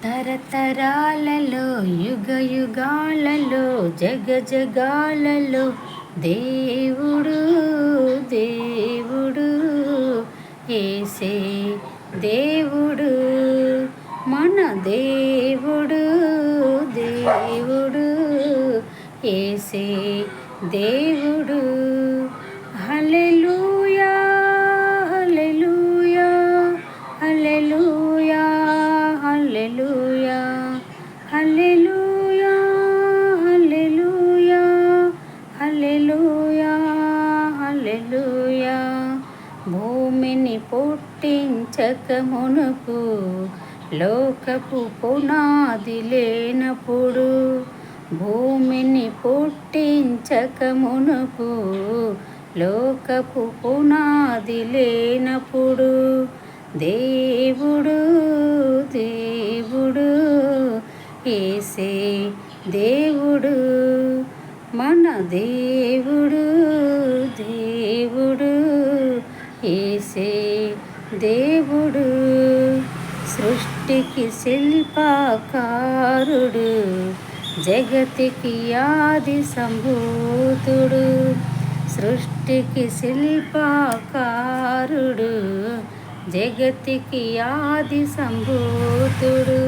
తరతరాలలో యుగాలలో జగాలలో దేవుడు దేవుడు యేసే దేవుడు మన దేవుడు దేవుడు యేసే దేవుడు. హల్లెలూయా హల్లెలూయా హల్లెలూయా హల్లెలూయా హల్లెలూయా హల్లెలూయా హల్లెలూయా హల్లెలూయా. భూమిని పుట్టించక మునుపు లోకపు పునాది లేనప్పుడు, భూమిని పుట్టించక మునుపు లోకపు పునాది లేనప్పుడు, దేవుడు దేవుడు యేసే దేవుడు మన దేవుడు దేవుడు యేసే దేవుడు. సృష్టికి శిల్పకారుడు, జగతికి ఆది సంభూతుడు. సృష్టికి శిల్పకారుడు, జగతికి ఆది సంభూతుడు.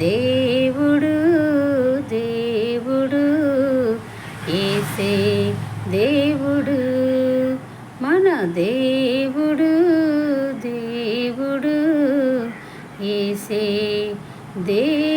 దేవుడు దేవుడు యేసే దేవుడు మన దేవుడు దేవుడు యేసే దేవుడు.